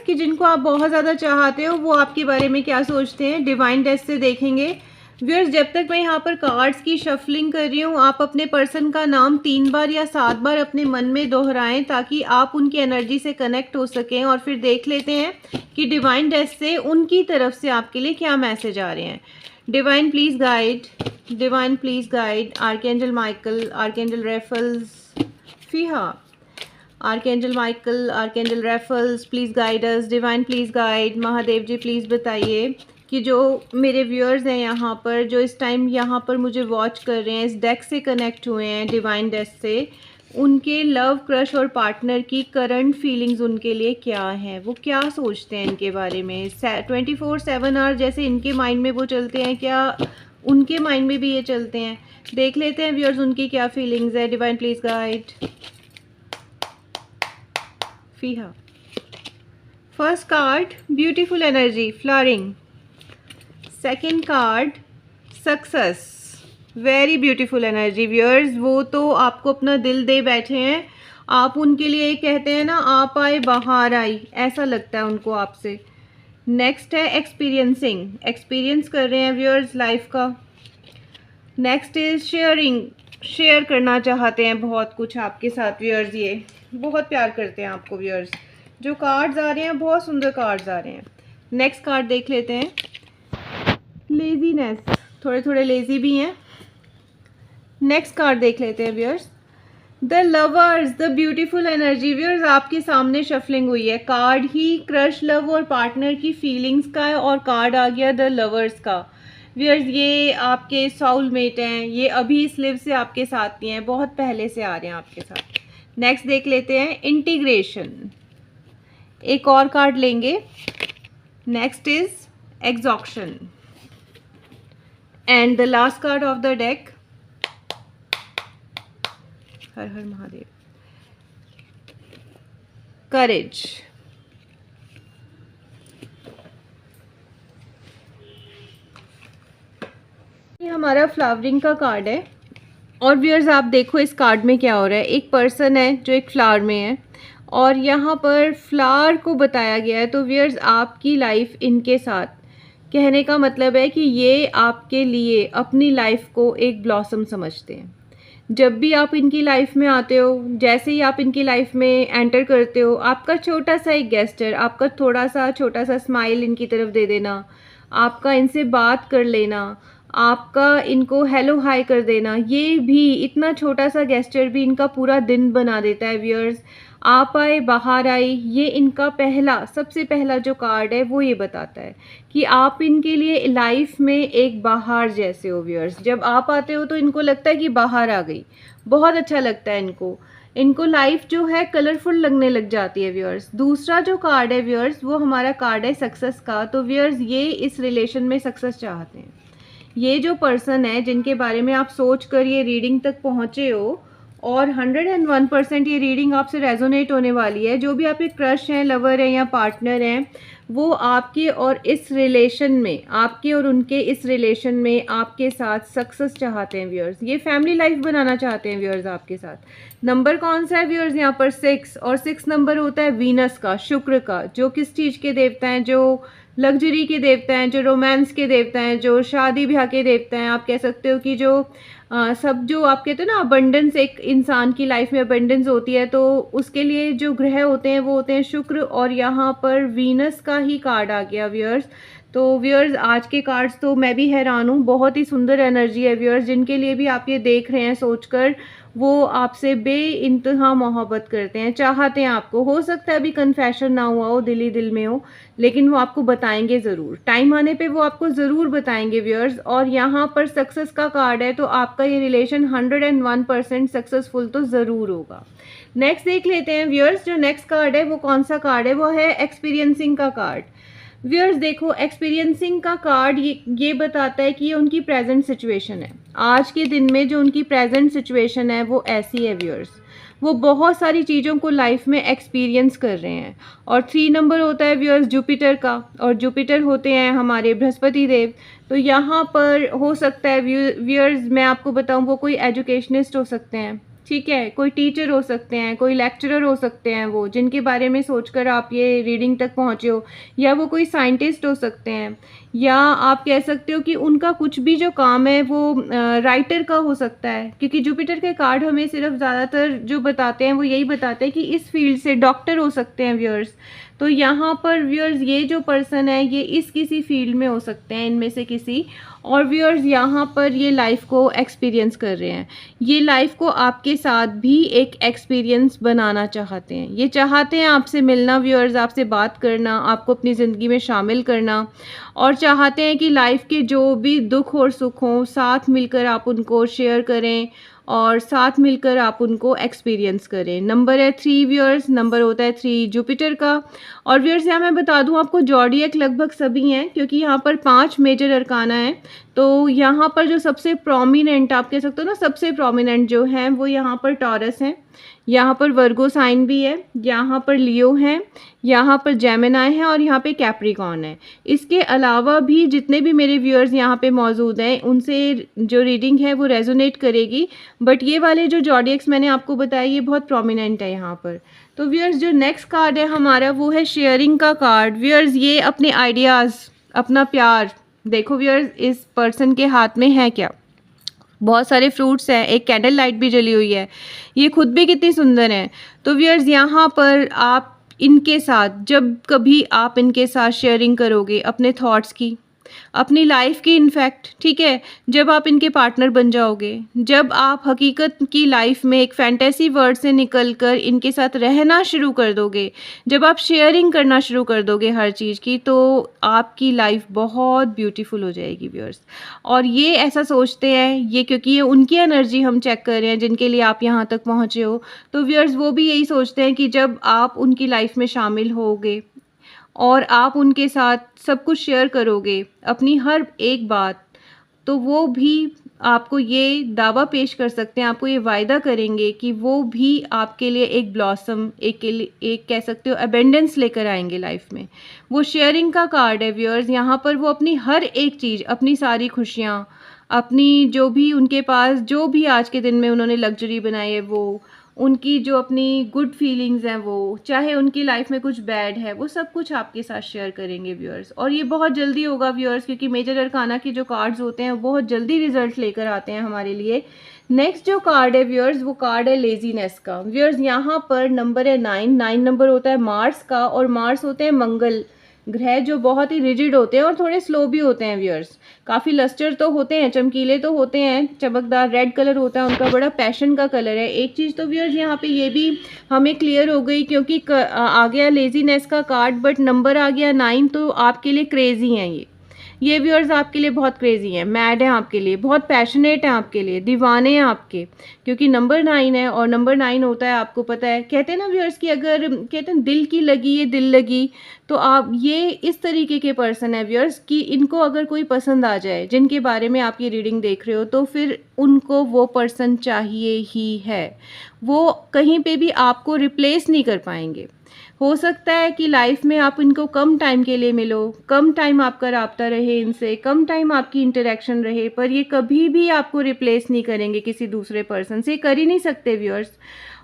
कि जिनको आप बहुत ज़्यादा चाहते हो वो आपके बारे में क्या सोचते हैं, डिवाइन डेस्ट से देखेंगे। व्यूअर्स, जब तक मैं यहाँ पर कार्ड्स की शफलिंग कर रही हूँ, आप अपने पर्सन का नाम 3 बार या 7 बार अपने मन में दोहराएं ताकि आप उनकी एनर्जी से कनेक्ट हो सकें और फिर देख लेते हैं कि डिवाइन डेस्ट से उनकी तरफ से आपके लिए क्या मैसेज आ रहे हैं। Divine please guide, divine please guide, archangel Michael, archangel Raphael, फीहा, archangel Michael, archangel Raphael, please guide us, divine please guide, Mahadev ji please बताइए कि जो मेरे व्यूअर्स हैं यहाँ पर, जो इस टाइम यहाँ पर मुझे वॉच कर रहे हैं, इस डेक से कनेक्ट हुए हैं डिवाइन डेस्क से, उनके लव, क्रश और पार्टनर की करंट फीलिंग्स उनके लिए क्या हैं, वो क्या सोचते हैं इनके बारे में। 24/7 आवर जैसे इनके माइंड में वो चलते हैं, क्या उनके माइंड में भी ये चलते हैं? देख लेते हैं व्यूअर्स उनकी क्या फीलिंग्स है। Divine please guide. फीहा, first card beautiful energy, flowering. Second card success, very beautiful energy. Viewers, वो तो आपको अपना दिल दे बैठे हैं, आप उनके लिए कहते हैं ना, आप आए बाहर आई, ऐसा लगता है उनको आपसे। नेक्स्ट है एक्सपीरियंसिंग, एक्सपीरियंस कर रहे हैं व्यूअर्स लाइफ का। नेक्स्ट इज शेयरिंग, शेयर करना चाहते हैं बहुत कुछ आपके साथ व्यूअर्स, ये बहुत प्यार करते हैं आपको व्यूअर्स। जो कार्ड्स आ रहे हैं बहुत सुंदर कार्ड्स आ रहे हैं। नेक्स्ट कार्ड देख लेते हैं, लेजीनेस, थोड़े थोड़े लेजी भी हैं। नेक्स्ट कार्ड देख लेते हैं viewers, the lovers, the beautiful energy. Viewers, आपके सामने शफलिंग हुई है, कार्ड ही क्रश, लव और पार्टनर की फीलिंग्स का है और कार्ड आ गया द लवर्स का। व्यूअर्स, ये आपके सोलमेट हैं, ये अभी इस लिव से आपके साथ नहीं हैं, बहुत पहले से आ रहे हैं आपके साथ। नेक्स्ट देख लेते हैं इंटीग्रेशन, एक और कार्ड लेंगे। Next is exhaustion and the last card of the deck, हर हर महादेव, करेज। ये हमारा फ्लावरिंग का कार्ड है और व्यूअर्स आप देखो इस कार्ड में क्या हो रहा है। एक पर्सन है जो एक फ्लावर में है और यहाँ पर फ्लावर को बताया गया है, तो व्यूअर्स आपकी लाइफ इनके साथ, कहने का मतलब है कि ये आपके लिए अपनी लाइफ को एक ब्लॉसम समझते हैं। जब भी आप इनकी लाइफ में आते हो, जैसे ही आप इनकी लाइफ में एंटर करते हो, आपका छोटा सा एक गेस्चर, आपका थोड़ा सा छोटा सा स्माइल इनकी तरफ दे देना, आपका इनसे बात कर लेना, आपका इनको हेलो हाय कर देना, ये भी इतना छोटा सा गेस्चर भी इनका पूरा दिन बना देता है व्यूअर्स। आप आए बाहर आई, ये इनका पहला, सबसे पहला जो कार्ड है वो ये बताता है कि आप इनके लिए लाइफ में एक बाहर जैसे हो व्यूअर्स। जब आप आते हो तो इनको लगता है कि बाहर आ गई, बहुत अच्छा लगता है इनको लाइफ जो है कलरफुल लगने लग जाती है व्यूअर्स। दूसरा जो कार्ड है व्यूअर्स, वो हमारा कार्ड है सक्सेस का। तो व्यूअर्स, ये इस रिलेशन में सक्सेस चाहते हैं। ये जो पर्सन है जिनके बारे में आप सोच कर ये रीडिंग तक पहुँचे हो, और 101% ये रीडिंग आपसे रेजोनेट होने वाली है। जो भी आपके क्रश हैं, लवर हैं या पार्टनर हैं, वो आपके और इस रिलेशन में, आपके और उनके इस रिलेशन में आपके साथ सक्सेस चाहते हैं व्यूअर्स। ये फैमिली लाइफ बनाना चाहते हैं व्यूअर्स आपके साथ। नंबर कौन सा है व्यूअर्स यहाँ पर? 6, और 6 नंबर होता है वीनस का, शुक्र का, जो किस चीज़ के देवता हैं? जो लग्जरी के देवता हैं, जो रोमांस के देवता हैं, जो शादी ब्याह के देवता हैं। आप कह सकते हो कि जो सब जो आप कहते हो ना अबंडेंस, एक इंसान की लाइफ में अबंडेंस होती है, तो उसके लिए जो ग्रह होते हैं वो होते हैं शुक्र, और यहाँ पर वीनस का ही कार्ड आ गया व्यूअर्स। तो व्यूअर्स, आज के कार्ड्स तो मैं भी हैरान हूँ, बहुत ही सुंदर एनर्जी है व्यूअर्स। जिनके लिए भी आप ये देख रहे हैं सोचकर, वो आपसे बेइंतहा मोहब्बत करते हैं, चाहते हैं आपको। हो सकता है अभी कन्फेशन ना हुआ हो, दिल ही दिल में हो, लेकिन वो आपको बताएंगे ज़रूर, टाइम आने पे वो आपको ज़रूर बताएंगे व्यूअर्स। और यहाँ पर सक्सेस का कार्ड है, तो आपका ये रिलेशन 101% सक्सेसफुल तो ज़रूर होगा। नेक्स्ट देख लेते हैं व्यूअर्स, जो नेक्स्ट कार्ड है वो कौन सा कार्ड है? वो है एक्सपीरियंसिंग का कार्ड। व्यूअर्स देखो, एक्सपीरियंसिंग का कार्ड ये बताता है कि ये उनकी प्रेजेंट सिचुएशन है। आज के दिन में जो उनकी प्रेजेंट सिचुएशन है वो ऐसी है व्यूअर्स, वो बहुत सारी चीज़ों को लाइफ में एक्सपीरियंस कर रहे हैं। और 3 नंबर होता है व्यूअर्स जुपिटर का, और जुपिटर होते हैं हमारे बृहस्पति देव। तो यहाँ पर हो सकता है व्यूअर्स, मैं आपको बताऊँ, वो कोई एजुकेशनिस्ट हो सकते हैं, ठीक है, कोई टीचर हो सकते हैं, कोई लेक्चरर हो सकते हैं वो, जिनके बारे में सोचकर आप ये रीडिंग तक पहुँचे हो, या वो कोई साइंटिस्ट हो सकते हैं, या आप कह सकते हो कि उनका कुछ भी जो काम है वो राइटर का हो सकता है, क्योंकि जुपिटर के कार्ड हमें सिर्फ ज़्यादातर जो बताते हैं वो यही बताते हैं कि इस फील्ड से डॉक्टर हो सकते हैं व्यूअर्स। तो यहाँ पर व्यूअर्स ये जो पर्सन है ये इस किसी फील्ड में हो सकते हैं इनमें से किसी, और व्यूअर्स यहाँ पर ये लाइफ को एक्सपीरियंस कर रहे हैं, ये लाइफ को आपके साथ भी एक एक्सपीरियंस बनाना चाहते हैं, ये चाहते हैं आपसे मिलना व्यूअर्स, आपसे बात करना, आपको अपनी ज़िंदगी में शामिल करना, और चाहते हैं कि लाइफ के जो भी दुख और सुख हों साथ मिलकर आप उनको शेयर करें और साथ मिलकर आप उनको एक्सपीरियंस करें। नंबर है 3 व्यूअर्स, नंबर होता है 3 जुपिटर का। और व्यूअर्स यहाँ मैं बता दूँ आपको जॉडियक लगभग सभी हैं, क्योंकि यहाँ पर 5 मेजर अरकाना है। तो यहाँ पर जो सबसे प्रोमिनेंट आप कह सकते हो ना, सबसे प्रोमिनेंट जो हैं वो यहाँ पर टॉरस हैं, यहाँ पर वर्गो साइन भी है, यहाँ पर लियो है, यहाँ पर जेमिनाई है और यहाँ पे कैप्रिकॉर्न है। इसके अलावा भी जितने भी मेरे व्यूअर्स यहाँ पे मौजूद हैं उनसे जो रीडिंग है वो रेजोनेट करेगी, बट ये वाले जो जॉडियक्स मैंने आपको बताया ये बहुत प्रोमिनेंट है यहाँ पर। तो व्यूअर्स जो नेक्स्ट कार्ड है हमारा वो है शेयरिंग का कार्ड। व्यूअर्स ये अपने आइडियाज़, अपना प्यार, देखो व्यूअर्स इस पर्सन के हाथ में है क्या, बहुत सारे फ्रूट्स हैं, एक कैंडल लाइट भी जली हुई है, ये खुद भी कितनी सुंदर है। तो व्यूअर्स यहाँ पर आप इनके साथ जब कभी आप इनके साथ शेयरिंग करोगे अपने थॉट्स की, अपनी लाइफ की, इनफैक्ट ठीक है, जब आप इनके पार्टनर बन जाओगे, जब आप हकीकत की लाइफ में एक फैंटेसी वर्ल्ड से निकलकर इनके साथ रहना शुरू कर दोगे, जब आप शेयरिंग करना शुरू कर दोगे हर चीज़ की, तो आपकी लाइफ बहुत ब्यूटीफुल हो जाएगी व्यूअर्स। और ये ऐसा सोचते हैं ये, क्योंकि ये उनकी एनर्जी हम चेक कर रहे हैं जिनके लिए आप यहाँ तक पहुँचे हो। तो व्यूअर्स वो भी यही सोचते हैं कि जब आप उनकी लाइफ में शामिल होगे और आप उनके साथ सब कुछ शेयर करोगे, अपनी हर एक बात, तो वो भी आपको ये दावा पेश कर सकते हैं, आपको ये वायदा करेंगे कि वो भी आपके लिए एक ब्लॉसम, एक कह सकते हो अबेंडेंस लेकर आएंगे लाइफ में। वो शेयरिंग का कार्ड है व्यूअर्स, यहाँ पर वो अपनी हर एक चीज़, अपनी सारी खुशियाँ, अपनी जो भी उनके पास जो भी आज के दिन में उन्होंने लग्जरी बनाई है, वो उनकी जो अपनी गुड फीलिंग्स हैं, वो चाहे उनकी लाइफ में कुछ बैड है, वो सब कुछ आपके साथ शेयर करेंगे व्यूअर्स। और ये बहुत जल्दी होगा व्यूअर्स, क्योंकि मेजर अरकाना के जो कार्ड्स होते हैं वो बहुत जल्दी रिजल्ट लेकर आते हैं हमारे लिए। नेक्स्ट जो कार्ड है व्यूअर्स वो कार्ड है लेजीनेस का। व्यूअर्स यहाँ पर नंबर है 9 नंबर होता है मार्स का, और मार्स होते हैं मंगल ग्रह जो बहुत ही रिजिड होते हैं और थोड़े स्लो भी होते हैं व्यूअर्स। काफ़ी लस्टर तो होते हैं, चमकीले तो होते हैं, चमकदार रेड कलर होता है उनका, बड़ा पैशन का कलर है। एक चीज़ तो व्यूअर्स यहाँ पे ये भी हमें क्लियर हो गई, क्योंकि आ गया लेजीनेस का कार्ड बट नंबर आ गया 9, तो आपके लिए क्रेजी हैं ये व्यूअर्स आपके लिए बहुत क्रेजी हैं, मैड हैं आपके लिए, बहुत पैशनेट हैं आपके लिए, दीवाने हैं आपके, क्योंकि नंबर 9 है और नंबर 9 होता है, आपको पता है, कहते हैं ना व्यूअर्स कि अगर कहते हैं दिल की लगी ये दिल लगी, तो आप ये इस तरीके के पर्सन है व्यूअर्स कि इनको अगर कोई पसंद आ जाए, जिनके बारे में आप ये रीडिंग देख रहे हो, तो फिर उनको वो पर्सन चाहिए ही है, वो कहीं पे भी आपको रिप्लेस नहीं कर पाएंगे। हो सकता है कि लाइफ में आप इनको कम टाइम के लिए मिलो, कम टाइम आपका राब्ता रहे इनसे, कम टाइम आपकी इंटरेक्शन रहे, पर ये कभी भी आपको रिप्लेस नहीं करेंगे किसी दूसरे पर्सन से, कर ही नहीं सकते व्यूअर्स।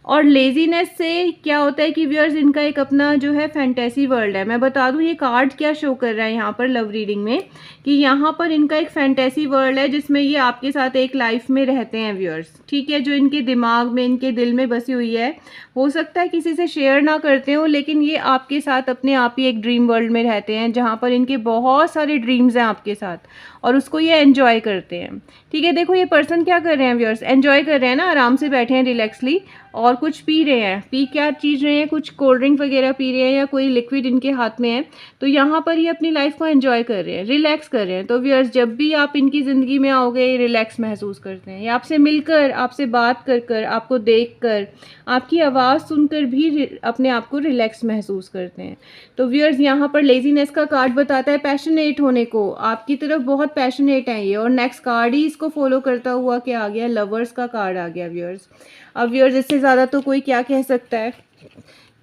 और लेजीनेस से क्या होता है कि व्यूअर्स इनका एक अपना जो है फैंटेसी वर्ल्ड है। मैं बता दूं ये कार्ड क्या शो कर रहा है यहाँ पर लव रीडिंग में, कि यहाँ पर इनका एक फैंटेसी वर्ल्ड है जिसमें ये आपके साथ एक लाइफ में रहते हैं व्यूअर्स, ठीक है, जो इनके दिमाग में, इनके दिल में बसी हुई है। हो सकता है किसी से शेयर ना करते हो, लेकिन ये आपके साथ अपने आप ही एक ड्रीम वर्ल्ड में रहते हैं, जहाँ पर इनके बहुत सारे ड्रीम्स हैं आपके साथ, और उसको ये एंजॉय करते हैं। ठीक है, देखो ये पर्सन क्या कर रहे हैं व्यूअर्स, एंजॉय कर रहे हैं ना, आराम से बैठे हैं रिलैक्सली, और कुछ पी रहे हैं, पी क्या चीज़ रहे हैं, कुछ कोल्ड ड्रिंक वगैरह पी रहे हैं या कोई लिक्विड इनके हाथ में है। तो यहाँ पर ये अपनी लाइफ को एंजॉय कर रहे हैं, रिलैक्स कर रहे हैं। तो व्यूअर्स जब भी आप इनकी ज़िंदगी में आओगे रिलैक्स महसूस करते हैं, ये आपसे मिलकर, आपसे बात कर कर, आपको देख कर, आपकी आवाज़ सुनकर भी अपने आप को रिलैक्स महसूस करते हैं। तो व्यूअर्स यहाँ पर लेजीनेस का कार्ड बताता है पैशनेट होने को, आपकी तरफ बहुत पैशनेट है ये। और नेक्स्ट कार्ड ही इसको फॉलो करता हुआ क्या आ गया, लवर्स का कार्ड आ गया व्यूअर्स। अब व्यूअर्स इससे ज़्यादा तो कोई क्या कह सकता है,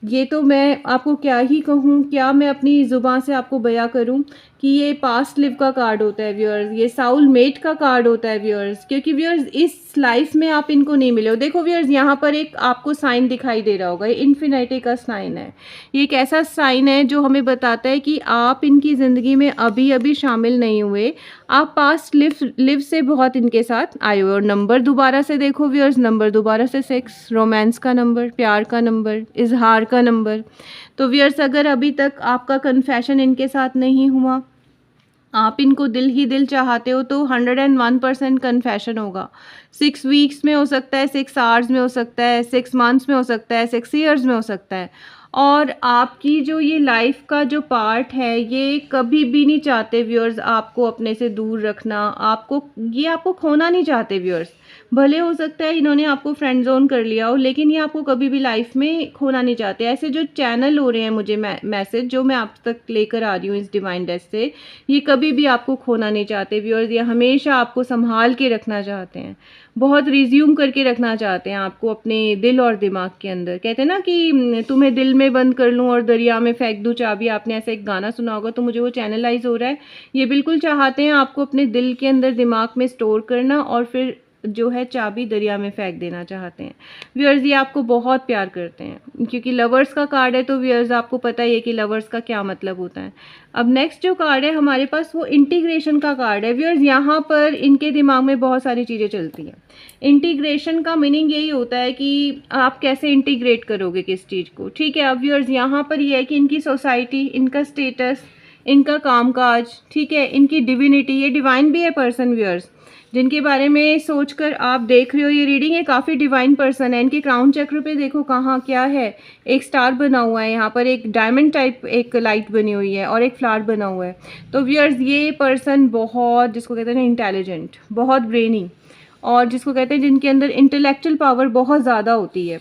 ये तो मैं आपको क्या ही कहूँ, क्या मैं अपनी ज़ुबान से आपको बयां करूँ। कि ये पास्ट लिव का कार्ड होता है व्यूअर्स, ये साउल मेट का कार्ड होता है व्यूअर्स, क्योंकि व्यूअर्स इस लाइफ में आप इनको नहीं मिले हो। देखो व्यूअर्स, यहाँ पर एक आपको साइन दिखाई दे रहा होगा, ये इन्फिनिटी का साइन है। ये एक ऐसा साइन है जो हमें बताता है कि आप इनकी ज़िंदगी में अभी अभी शामिल नहीं हुए, आप पास्ट लिव से बहुत इनके साथ आए हुए। और नंबर दोबारा से देखो व्यूअर्स, नंबर दोबारा से 6, रोमांस का नंबर, प्यार का नंबर, इजहार का नंबर। तो व्यूअर्स, अगर अभी तक आपका कन्फेशन इनके साथ नहीं हुआ, आप इनको दिल ही दिल चाहते हो, तो 101% कन्फेशन होगा। 6 वीक्स में हो सकता है, 6 आवर्स में हो सकता है, 6 मंथ्स में हो सकता है, 6 ईयर्स में हो सकता है। और आपकी जो ये लाइफ का जो पार्ट है, ये कभी भी नहीं चाहते व्यूअर्स आपको अपने से दूर रखना, आपको खोना नहीं चाहते व्यूअर्स। भले हो सकता है इन्होंने आपको फ्रेंड जोन कर लिया हो, लेकिन ये आपको कभी भी लाइफ में खोना नहीं चाहते। ऐसे जो चैनल हो रहे हैं मुझे मैसेज जो मैं आप तक लेकर आ रही हूँ इस डिवाइन डेस्क से, ये कभी भी आपको खोना नहीं चाहते व्यूअर्स। ये हमेशा आपको संभाल के रखना चाहते हैं, बहुत रिज्यूम करके रखना चाहते हैं आपको अपने दिल और दिमाग के अंदर। कहते हैं ना कि तुम्हें दिल में बंद कर लूँ और दरिया में फेंक दूँ चाबी, आपने ऐसा एक गाना सुना होगा, तो मुझे वो चैनलाइज हो रहा है। ये बिल्कुल चाहते हैं आपको अपने दिल के अंदर दिमाग में स्टोर करना और फिर जो है चाबी दरिया में फेंक देना चाहते हैं व्यूअर्स। ये आपको बहुत प्यार करते हैं, क्योंकि लवर्स का कार्ड है, तो व्यूअर्स आपको पता ही है कि लवर्स का क्या मतलब होता है। अब नेक्स्ट जो कार्ड है हमारे पास, वो इंटीग्रेशन का कार्ड है व्यूअर्स। यहाँ पर इनके दिमाग में बहुत सारी चीज़ें चलती हैं। इंटीग्रेशन का मीनिंग यही होता है कि आप कैसे इंटीग्रेट करोगे किस चीज़ को, ठीक है। अब व्यूअर्स यहाँ पर ये है कि इनकी सोसाइटी, इनका स्टेटस, इनका कामकाज, ठीक है, इनकी डिविनिटी, ये डिवाइन भी है पर्सन व्यूअर्स, जिनके बारे में सोचकर आप देख रहे हो ये रीडिंग। ये काफ़ी डिवाइन पर्सन है। इनके क्राउन चक्र पे देखो कहाँ क्या है, एक स्टार बना हुआ है, यहाँ पर एक डायमंड टाइप एक लाइट बनी हुई है और एक फ्लावर बना हुआ है। तो व्यूअर्स, ये पर्सन बहुत, जिसको कहते हैं ना इंटेलिजेंट, बहुत ब्रेनी, और जिसको कहते हैं जिनके अंदर इंटेलेक्चुअल पावर बहुत ज़्यादा होती है,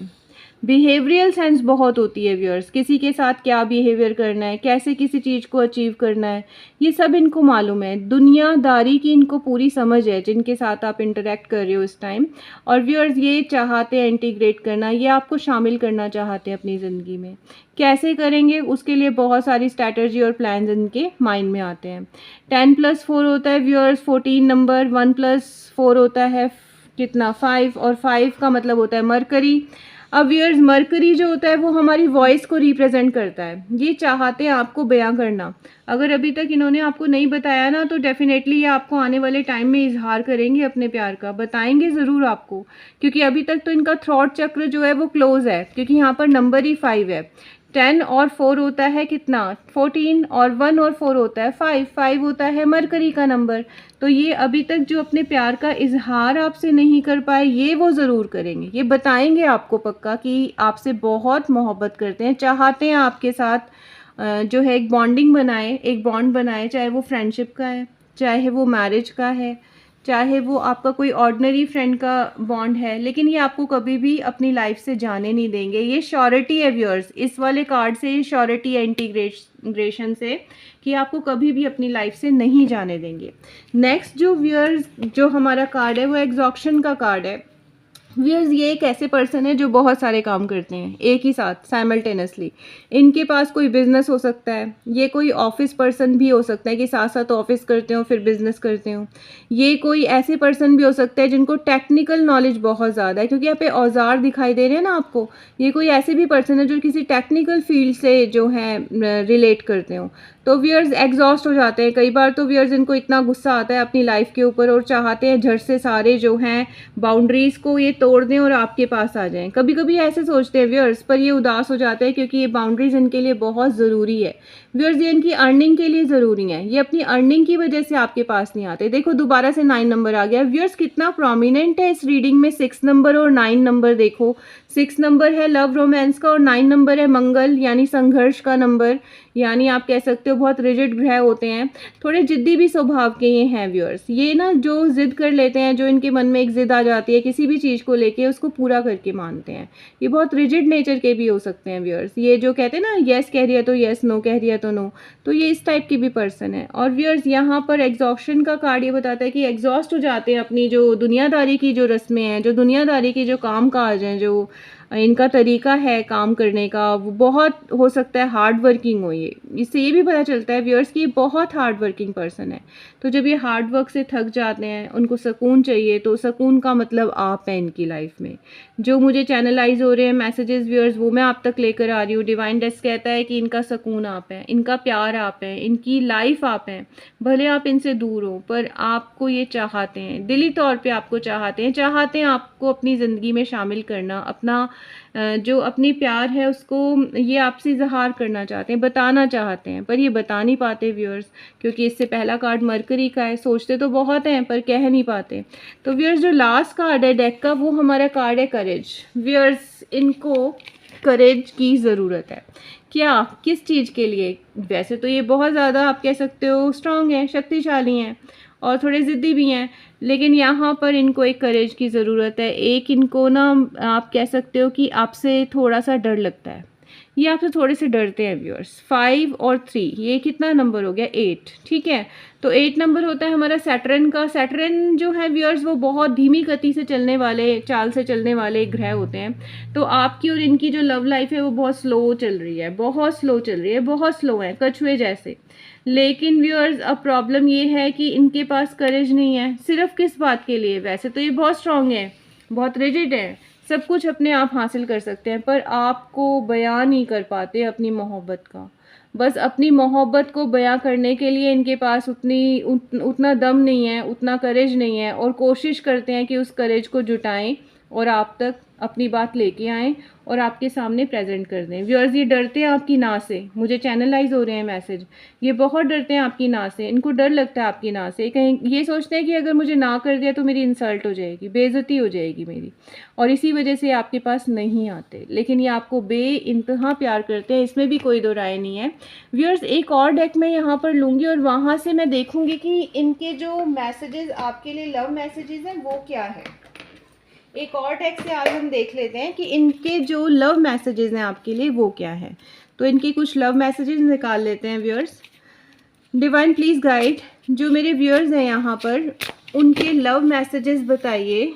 बिहेवियरल सेंस बहुत होती है व्यूअर्स। किसी के साथ क्या बिहेवियर करना है, कैसे किसी चीज़ को अचीव करना है, ये सब इनको मालूम है। दुनियादारी की इनको पूरी समझ है जिनके साथ आप इंटरेक्ट कर रहे हो इस टाइम। और व्यूअर्स, ये चाहते हैं इंटीग्रेट करना, ये आपको शामिल करना चाहते हैं अपनी ज़िंदगी में। कैसे करेंगे, उसके लिए बहुत सारी स्ट्रैटेजी और प्लान्स इनके माइंड में आते हैं। 10+4 होता है व्यूअर्स 14 नंबर, 1+4 होता है कितना 5, और 5 का मतलब होता है मरकरी। अब व्यूअर्स, मरकरी जो होता है वो हमारी वॉइस को रिप्रेजेंट करता है। ये चाहते हैं आपको बयां करना। अगर अभी तक इन्होंने आपको नहीं बताया ना, तो डेफिनेटली ये आपको आने वाले टाइम में इजहार करेंगे अपने प्यार का, बताएंगे ज़रूर आपको, क्योंकि अभी तक तो इनका थ्रॉट चक्र जो है वो क्लोज है, क्योंकि यहाँ पर नंबर ही 5 है। 10 और 4 होता है कितना 14, और 1 और 4 होता है 5, 5 होता है मरकरी का नंबर। तो ये अभी तक जो अपने प्यार का इजहार आपसे नहीं कर पाए, ये वो ज़रूर करेंगे। ये बताएंगे आपको पक्का कि आपसे बहुत मोहब्बत करते हैं, चाहते हैं आपके साथ जो है एक बॉन्डिंग बनाए, एक बॉन्ड बनाए, चाहे वो फ्रेंडशिप का है, चाहे वो मैरिज का है, चाहे वो आपका कोई ऑर्डिनरी फ्रेंड का बॉन्ड है, लेकिन ये आपको कभी भी अपनी लाइफ से जाने नहीं देंगे। ये श्योरिटी है व्यूअर्स, इस वाले कार्ड से ये श्योरिटी है इंटीग्रेशन से, कि आपको कभी भी अपनी लाइफ से नहीं जाने देंगे। नेक्स्ट जो व्यूअर्स जो हमारा कार्ड है वो एग्जॉक्शन का कार्ड है। व्यूअर्स, ये एक ऐसे पर्सन है जो बहुत सारे काम करते हैं एक ही साथ साइमल्टेनियसली। इनके पास कोई बिजनेस हो सकता है, ये कोई ऑफिस पर्सन भी हो सकता है कि साथ साथ ऑफिस करते हो फिर बिजनेस करते हो। ये कोई ऐसे पर्सन भी हो सकता है जिनको टेक्निकल नॉलेज बहुत ज़्यादा है, क्योंकि यहाँ पे औजार दिखाई दे रहे हैं ना आपको। ये कोई ऐसे भी पर्सन है जो किसी टेक्निकल फील्ड से जो है रिलेट करते हो। तो व्यूअर्स, एग्जॉस्ट हो जाते हैं कई बार। तो व्यूअर्स, इनको इतना गुस्सा आता है अपनी लाइफ के ऊपर और चाहते हैं झट से सारे जो हैं बाउंड्रीज़ को ये तोड़ दें और आपके पास आ जाएं। कभी कभी ऐसे सोचते हैं व्यूअर्स, पर ये उदास हो जाते हैं, क्योंकि ये बाउंड्रीज़ इनके लिए बहुत ज़रूरी है व्यूअर्स। ये इनकी अर्निंग के लिए ज़रूरी है, ये अपनी अर्निंग की वजह से आपके पास नहीं आते। देखो दोबारा से 9 नंबर आ गया व्यूअर्स, कितना प्रोमिनेंट है इस रीडिंग में। 6 नंबर और 9 नंबर देखो, 6 नंबर है लव रोमांस का और 9 नंबर है मंगल, यानी संघर्ष का नंबर। यानी आप कह सकते हो बहुत रिजिड ग्रह होते हैं, थोड़े जिद्दी भी स्वभाव के ये हैं व्यूअर्स। ये ना जो जिद कर लेते हैं, जो इनके मन में एक जिद आ जाती है किसी भी चीज़ को लेके, उसको पूरा करके मानते हैं। ये बहुत रिजिड नेचर के भी हो सकते हैं व्यूअर्स। ये जो कहते हैं ना येस कह दिया तो येस, नो कह दिया तो नो, तो ये इस टाइप की भी पर्सन है। और व्यूअर्स, यहाँ पर एग्जॉस्शन का कार्ड ये बताता है कि एग्जॉस्ट हो जाते हैं अपनी जो दुनियादारी की जो रस्में हैं, जो दुनियादारी की जो काम काज हैं, जो इनका तरीका है काम करने का वो बहुत हो सकता है हार्ड वर्किंग हो। ये इससे ये भी पता चलता है व्यूअर्स कि बहुत हार्ड वर्किंग पर्सन है। तो जब ये हार्ड वर्क से थक जाते हैं, उनको सुकून चाहिए, तो सुकून का मतलब आप हैं इनकी लाइफ में। जो मुझे चैनलाइज हो रहे हैं मैसेजेस व्यूअर्स, वो मैं आप तक लेकर आ रही हूँ। डिवाइन डेस्क कहता है कि इनका सुकून आप हैं, इनका प्यार आप हैं, इनकी लाइफ आप हैं। भले आप इनसे दूर हो पर आपको ये चाहते हैं, दिली तौर पे आपको चाहते हैं आपको अपनी ज़िंदगी में शामिल करना। अपना जो अपनी प्यार है उसको ये आपसे इजहार करना चाहते हैं, बताना चाहते हैं, पर ये बता नहीं पाते व्यूअर्स, क्योंकि इससे पहला कार्ड मरकरी का है। सोचते तो बहुत हैं पर कह नहीं पाते। तो व्यूअर्स जो लास्ट कार्ड है डेक का, वो हमारा कार्ड है करेज। व्यूअर्स इनको करेज की ज़रूरत है। क्या, किस चीज़ के लिए? वैसे तो ये बहुत ज़्यादा आप कह सकते हो स्ट्रांग हैं, शक्तिशाली हैं और थोड़े ज़िद्दी भी हैं, लेकिन यहाँ पर इनको एक करेज की ज़रूरत है। एक इनको ना आप कह सकते हो कि आपसे थोड़ा सा डर लगता है, ये आपसे थोड़े से डरते हैं व्यूअर्स। 5 और 3, ये कितना नंबर हो गया? 8, ठीक है। तो 8 नंबर होता है हमारा सैटर्न का। सैटर्न जो है व्यूअर्स वो बहुत धीमी गति से चलने वाले, चाल से चलने वाले एक ग्रह होते हैं। तो आपकी और इनकी जो लव लाइफ है वो बहुत स्लो चल रही है, बहुत स्लो चल रही है, बहुत स्लो है, कछुए जैसे। लेकिन व्यूअर्स अब प्रॉब्लम ये है कि इनके पास करेज नहीं है। सिर्फ किस बात के लिए? वैसे तो ये बहुत स्ट्रांग है, बहुत रिजिड है, सब कुछ अपने आप हासिल कर सकते हैं, पर आपको बयां नहीं कर पाते अपनी मोहब्बत का। बस अपनी मोहब्बत को बयां करने के लिए इनके पास उतना दम नहीं है, उतना करेज नहीं है, और कोशिश करते हैं कि उस करेज को जुटाएं और आप तक अपनी बात लेके आएँ और आपके सामने प्रेजेंट कर दें। व्यूअर्स ये डरते हैं आपकी ना से, मुझे चैनलाइज हो रहे हैं मैसेज, ये बहुत डरते हैं आपकी ना से। इनको डर लगता है आपकी ना से, कहीं ये सोचते हैं कि अगर मुझे ना कर दिया तो मेरी इंसल्ट हो जाएगी, बेइज्जती हो जाएगी मेरी, और इसी वजह से आपके पास नहीं आते। लेकिन ये आपको बेइंतहा प्यार करते हैं, इसमें भी कोई दो राय नहीं है। व्यूअर्स एक और डेक मैं यहाँ पर लूँगी और वहाँ से मैं देखूँगी कि इनके जो मैसेजेस आपके लिए लव मैसेजेस हैं वो क्या है। एक और डेक से आज हम देख लेते हैं कि इनके जो लव मैसेजेस हैं आपके लिए वो क्या है। तो इनके कुछ लव मैसेजेस निकाल लेते हैं व्यूअर्स। डिवाइन प्लीज़ गाइड, जो मेरे व्यूअर्स हैं यहाँ पर, उनके लव मैसेजेस बताइए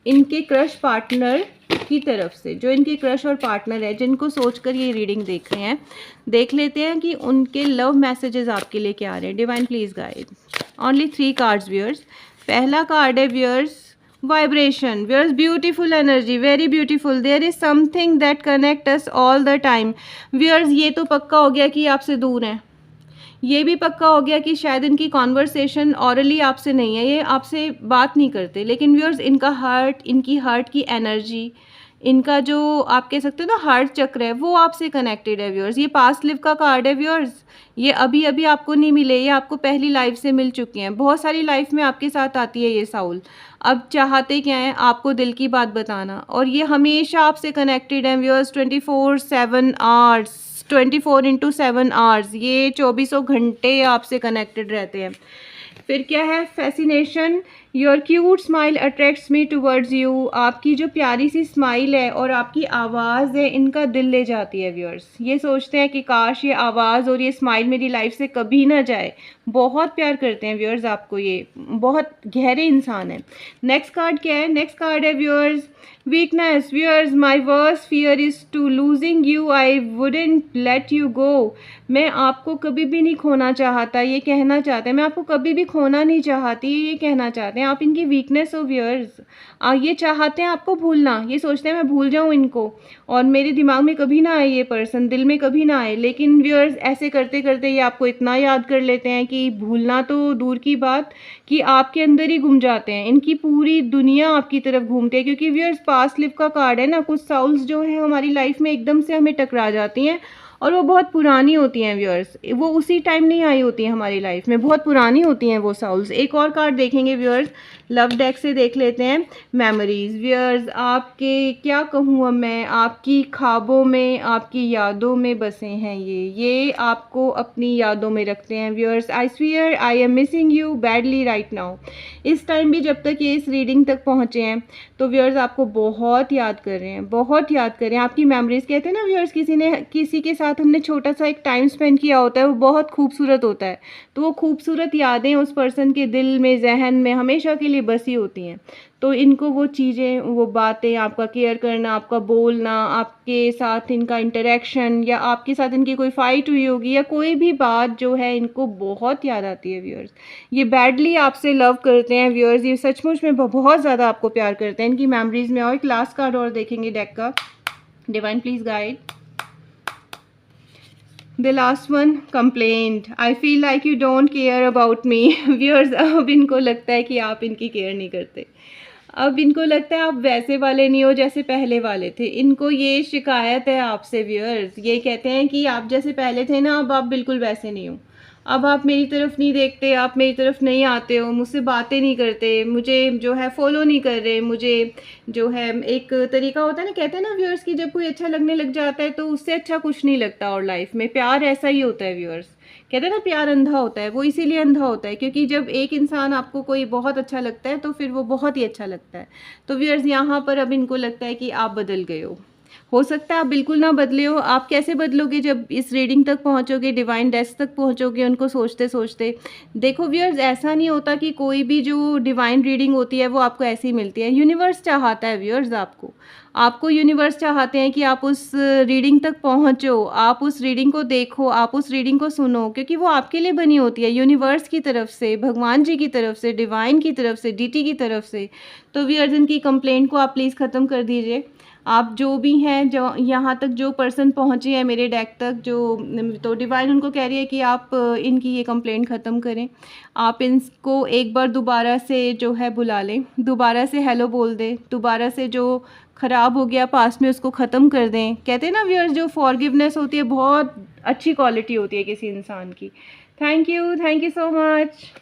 इनके क्रश पार्टनर की तरफ से। जो इनके क्रश और पार्टनर है जिनको सोचकर ये रीडिंग देख रहे हैं, देख लेते हैं कि उनके लव मैसेजेस आपके लिए क्या आ रहे हैं। Divine please guide. Only 3 cards viewers. पहला कार्ड है viewers vibration. Viewers beautiful energy, very beautiful, there is something that connect us all the time. Viewers ये तो पक्का हो गया कि आपसे दूर हैं, ये भी पक्का हो गया कि शायद इनकी कॉन्वर्सेशन ऑरली आपसे नहीं है, ये आपसे बात नहीं करते, लेकिन व्यूअर्स इनका हार्ट, इनकी हार्ट की एनर्जी, इनका जो आप कह सकते हो ना हार्ट चक्र है, वो आपसे कनेक्टेड है व्यूअर्स। ये पास्ट लिव का कार्ड है व्यूअर्स, ये अभी अभी आपको नहीं मिले, ये आपको पहली लाइफ से मिल चुके हैं। बहुत सारी लाइफ में आपके साथ आती है ये साउल। अब चाहते क्या हैं? आपको दिल की बात बताना, और ये हमेशा आपसे कनेक्टेड है व्यूअर्स। 24/7 आवर्स, 24/7 आवर्स, ये 24 घंटे आपसे कनेक्टेड रहते हैं। फिर क्या है? Fascination, your cute smile attracts me towards you. आपकी जो प्यारी सी स्माइल है और आपकी आवाज़ है, इनका दिल ले जाती है व्यूअर्स। ये सोचते हैं कि काश ये आवाज़ और ये स्माइल मेरी लाइफ से कभी ना जाए। बहुत प्यार करते हैं व्यूअर्स आपको, ये बहुत गहरे इंसान है। नेक्स्ट कार्ड क्या है? नेक्स्ट कार्ड है viewers weakness. Viewers my worst fear is to losing you, I wouldn't let you go. मैं आपको कभी भी नहीं खोना चाहता, ये कहना चाहते हैं। मैं आपको कभी भी खोना नहीं चाहती, ये कहना चाहते हैं। आप इनकी वीकनेस हो व्यूअर्स। ये चाहते हैं आपको भूलना, ये सोचते हैं मैं भूल जाऊं इनको और मेरे दिमाग में कभी ना आए ये पर्सन, दिल में कभी ना आए। लेकिन व्यूअर्स ऐसे करते करते ये आपको इतना याद कर लेते हैं कि भूलना तो दूर की बात, कि आपके अंदर ही घूम जाते हैं। इनकी पूरी दुनिया आपकी तरफ घूमती है, क्योंकि व्यूअर्स पास्ट लिव का कार्ड है ना। कुछ साउल्स जो है हमारी लाइफ में एकदम से हमें टकरा जाती हैं और वो बहुत पुरानी होती हैं व्यूअर्स, वो उसी टाइम नहीं आई होती हैं हमारी लाइफ में, बहुत पुरानी होती हैं वो साउल्स। एक और कार्ड देखेंगे व्यूअर्स, लव डेक से देख लेते हैं मेमोरीज। व्यूअर्स आपके क्या कहूँ अब मैं, आपकी ख्वाबों में, आपकी यादों में बसे हैं ये आपको अपनी यादों में रखते हैं viewers. I severe I am missing you badly right now. इस टाइम भी जब तक ये इस रीडिंग तक पहुँचे हैं तो व्यूअर्स आपको बहुत याद कर रहे हैं, बहुत याद कर रहे हैं। आपकी मेमोरीज, कहते हैं ना व्यूअर्स, किसी के साथ साथ हमने छोटा सा एक टाइम स्पेंड किया होता है वो बहुत खूबसूरत होता है। तो वो खूबसूरत यादें उस पर्सन के दिल में, ज़हन में हमेशा के लिए बसी होती हैं। तो इनको वो चीज़ें, वो बातें, आपका केयर करना, आपका बोलना, आपके साथ इनका इंटरेक्शन या आपके साथ इनकी कोई फ़ाइट हुई होगी या कोई भी बात जो है इनको बहुत याद आती है व्यूअर्स। ये बैडली आपसे लव करते हैं व्यूअर्स, ये सचमुच में बहुत ज़्यादा आपको प्यार करते हैं। इनकी मेमोरीज़ में और एक लास्ट कार्ड और देखेंगे डेक का। Divine please guide. The last one, complaint. I feel like you don't care about me. Viewers, अब इनको लगता है कि आप इनकी केयर नहीं करते। अब इनको लगता है आप वैसे वाले नहीं हो जैसे पहले वाले थे। इनको ये शिकायत है आपसे व्यूअर्स, ये कहते हैं कि आप जैसे पहले थे ना, अब आप बिल्कुल वैसे नहीं हो। अब आप मेरी तरफ नहीं देखते, आप मेरी तरफ नहीं आते हो, मुझसे बातें नहीं करते, मुझे जो है फॉलो नहीं कर रहे, मुझे जो है एक तरीका होता है ना, कहते हैं ना व्यूअर्स कि जब कोई अच्छा लगने लग जाता है तो उससे अच्छा कुछ नहीं लगता। और लाइफ में प्यार ऐसा ही होता है व्यूअर्स, कहते हैं ना प्यार अंधा होता है, वो इसीलिए अंधा होता है क्योंकि जब एक इंसान आपको कोई बहुत अच्छा लगता है तो फिर वो बहुत ही अच्छा लगता है। तो व्यूअर्स यहाँ पर अब इनको लगता है कि आप बदल गए हो सकता है आप बिल्कुल ना बदले हो। आप कैसे बदलोगे जब इस रीडिंग तक पहुंचोगे, डिवाइन डेस्क तक पहुंचोगे उनको सोचते सोचते। देखो व्यूअर्स, ऐसा नहीं होता कि कोई भी जो डिवाइन रीडिंग होती है वो आपको ऐसी मिलती है। यूनिवर्स चाहता है व्यूअर्स, आपको यूनिवर्स चाहते हैं कि आप उस रीडिंग तक पहुंचो, आप उस रीडिंग को देखो, आप उस रीडिंग को सुनो, क्योंकि वो आपके लिए बनी होती है यूनिवर्स की तरफ से, भगवान जी की तरफ से, डिवाइन की तरफ से, डीटी की तरफ से। तो व्यूअर्स, इनकी कंप्लेंट को आप प्लीज़ ख़त्म कर दीजिए। आप जो भी हैं, जो यहाँ तक जो पर्सन पहुँचे हैं मेरे डेक तक, जो तो डिवाइन उनको कह रही है कि आप इनकी ये कंप्लेंट ख़त्म करें। आप इनको एक बार दोबारा से जो है बुला लें, दोबारा से हेलो बोल दें, दोबारा से जो ख़राब हो गया पास्ट में उसको ख़त्म कर दें। कहते हैं ना व्यूअर्स, जो फॉरगिवनेस होती है बहुत अच्छी क्वालिटी होती है किसी इंसान की। Thank you so much.